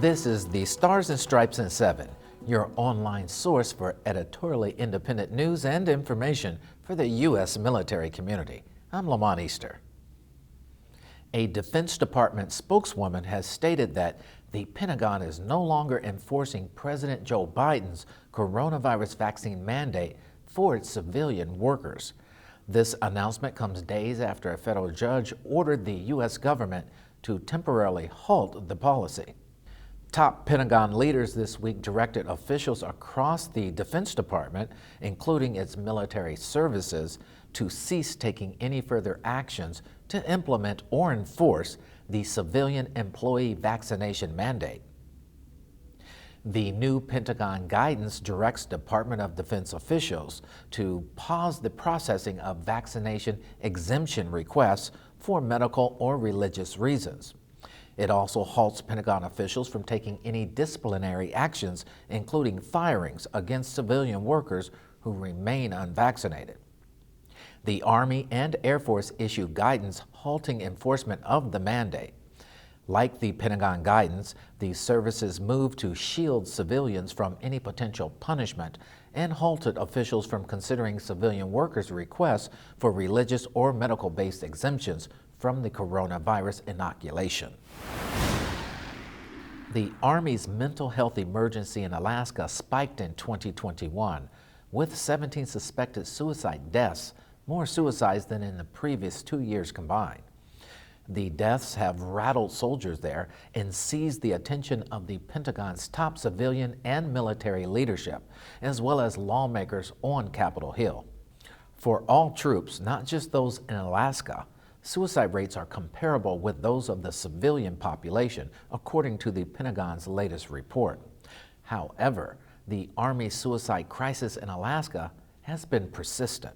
This is the Stars and Stripes in 7, your online source for editorially independent news and information for the U.S. military community. I'm Lamont Easter. A Defense Department spokeswoman has stated that the Pentagon is no longer enforcing President Joe Biden's coronavirus vaccine mandate for its civilian workers. This announcement comes days after a federal judge ordered the U.S. government to temporarily halt the policy. Top Pentagon leaders this week directed officials across the Defense Department, including its military services, to cease taking any further actions to implement or enforce the civilian employee vaccination mandate. The new Pentagon guidance directs Department of Defense officials to pause the processing of vaccination exemption requests for medical or religious reasons. It also halts Pentagon officials from taking any disciplinary actions, including firings against civilian workers who remain unvaccinated. The Army and Air Force issued guidance halting enforcement of the mandate. Like the Pentagon guidance, the services moved to shield civilians from any potential punishment and halted officials from considering civilian workers' requests for religious or medical-based exemptions from the coronavirus inoculation. The Army's mental health emergency in Alaska spiked in 2021, with 17 suspected suicide deaths, more suicides than in the previous 2 years combined. The deaths have rattled soldiers there and seized the attention of the Pentagon's top civilian and military leadership, as well as lawmakers on Capitol Hill. For all troops, not just those in Alaska, suicide rates are comparable with those of the civilian population, according to the Pentagon's latest report. However, the Army suicide crisis in Alaska has been persistent.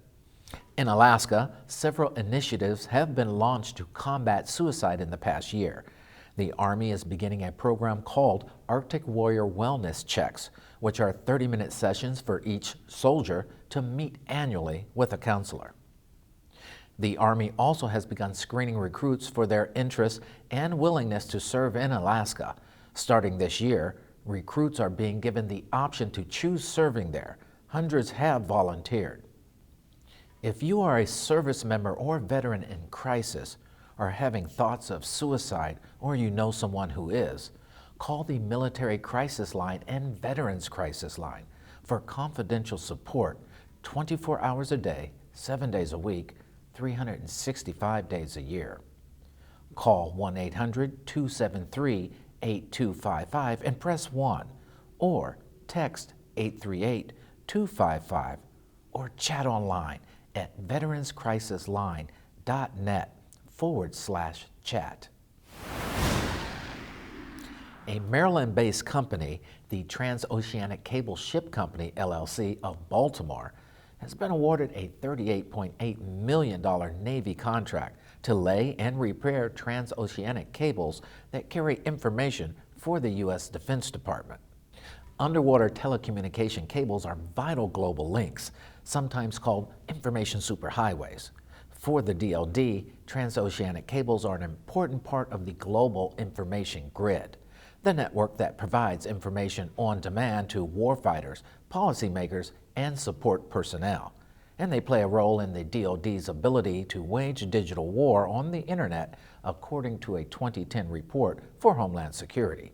In Alaska, several initiatives have been launched to combat suicide in the past year. The Army is beginning a program called Arctic Warrior Wellness Checks, which are 30-minute sessions for each soldier to meet annually with a counselor. The Army also has begun screening recruits for their interest and willingness to serve in Alaska. Starting this year, recruits are being given the option to choose serving there. Hundreds have volunteered. If you are a service member or veteran in crisis, or having thoughts of suicide, or you know someone who is, call the Military Crisis Line and Veterans Crisis Line for confidential support 24 hours a day, 7 days a week, 365 days a year. Call 1-800-273-8255 and press 1, or text 838-255, or chat online at veteranscrisisline.net/chat. A Maryland-based company, the Transoceanic Cable Ship Company, LLC of Baltimore, has been awarded a $38.8 million Navy contract to lay and repair transoceanic cables that carry information for the U.S. Defense Department. Underwater telecommunication cables are vital global links, sometimes called information superhighways. For the DoD, transoceanic cables are an important part of the global information grid, the network that provides information on demand to warfighters, policymakers, and support personnel. And they play a role in the DoD's ability to wage digital war on the internet, according to a 2010 report for Homeland Security.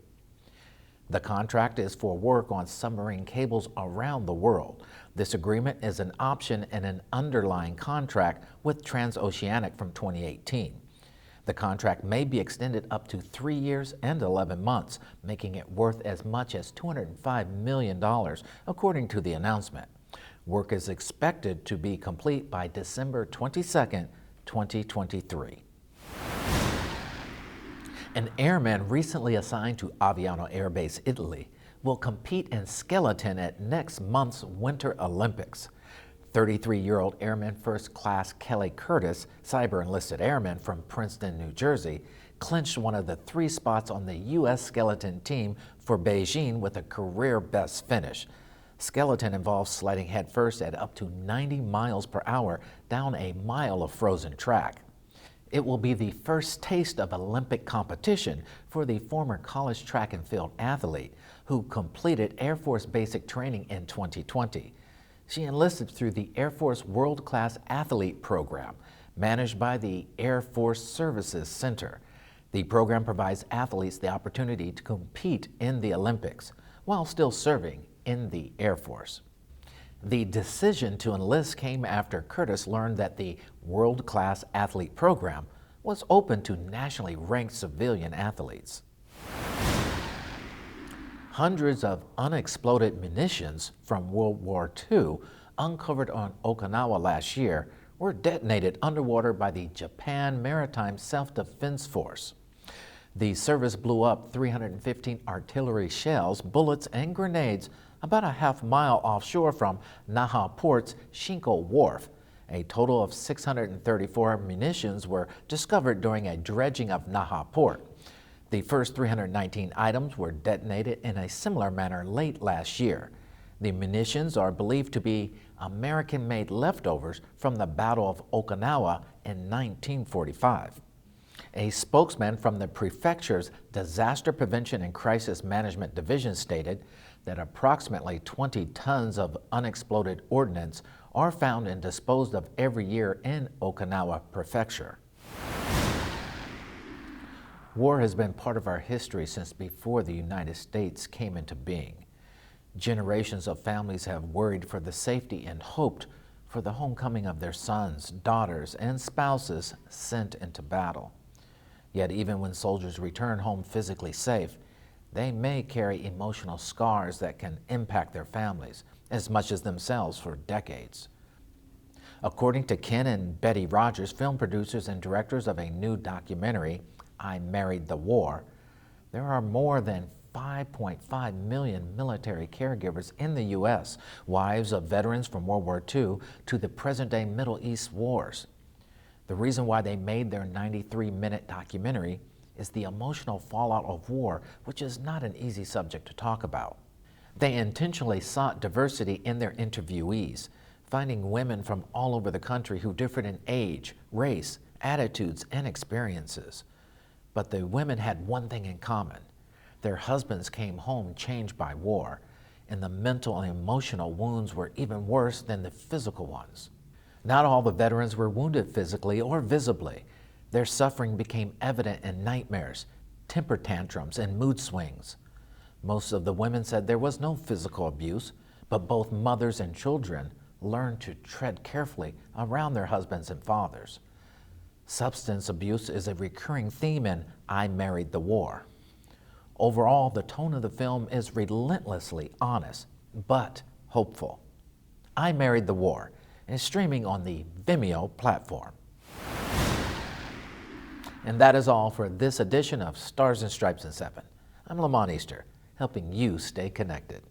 The contract is for work on submarine cables around the world. This agreement is an option in an underlying contract with Transoceanic from 2018. The contract may be extended up to 3 years and 11 months, making it worth as much as $205 million, according to the announcement. Work is expected to be complete by December 22, 2023. An airman recently assigned to Aviano Air Base, Italy, will compete in skeleton at next month's Winter Olympics. 33-year-old Airman First Class Kelly Curtis, cyber-enlisted airman from Princeton, New Jersey, clinched one of the 3 spots on the U.S. skeleton team for Beijing with a career best finish. Skeleton involves sliding headfirst at up to 90 miles per hour down a mile of frozen track. It will be the first taste of Olympic competition for the former college track and field athlete who completed Air Force basic training in 2020. She enlisted through the Air Force World Class Athlete Program, managed by the Air Force Services Center. The program provides athletes the opportunity to compete in the Olympics while still serving in the Air Force. The decision to enlist came after Curtis learned that the World Class Athlete Program was open to nationally ranked civilian athletes. Hundreds of unexploded munitions from World War II uncovered on Okinawa last year were detonated underwater by the Japan Maritime Self-Defense Force. The service blew up 315 artillery shells, bullets, and grenades about a half-mile offshore from Naha Port's Shinko Wharf. A total of 634 munitions were discovered during a dredging of Naha Port. The first 319 items were detonated in a similar manner late last year. The munitions are believed to be American-made leftovers from the Battle of Okinawa in 1945. A spokesman from the prefecture's Disaster Prevention and Crisis Management Division stated that approximately 20 tons of unexploded ordnance are found and disposed of every year in Okinawa Prefecture. War has been part of our history since before the United States came into being. Generations of families have worried for the safety and hoped for the homecoming of their sons, daughters, and spouses sent into battle. Yet even when soldiers return home physically safe, they may carry emotional scars that can impact their families as much as themselves for decades. According to Ken and Betty Rogers, film producers and directors of a new documentary, I Married the War, there are more than 5.5 million military caregivers in the U.S., wives of veterans from World War II to the present-day Middle East wars. The reason why they made their 93-minute documentary is the emotional fallout of war, which is not an easy subject to talk about. They intentionally sought diversity in their interviewees, finding women from all over the country who differed in age, race, attitudes, and experiences. But the women had one thing in common. Their husbands came home changed by war, and the mental and emotional wounds were even worse than the physical ones. Not all the veterans were wounded physically or visibly. Their suffering became evident in nightmares, temper tantrums, and mood swings. Most of the women said there was no physical abuse, but both mothers and children learned to tread carefully around their husbands and fathers. Substance abuse is a recurring theme in I Married the War. Overall, the tone of the film is relentlessly honest, but hopeful. I Married the War is streaming on the Vimeo platform. And that is all for this edition of Stars and Stripes in 7. I'm Lamont Easter, helping you stay connected.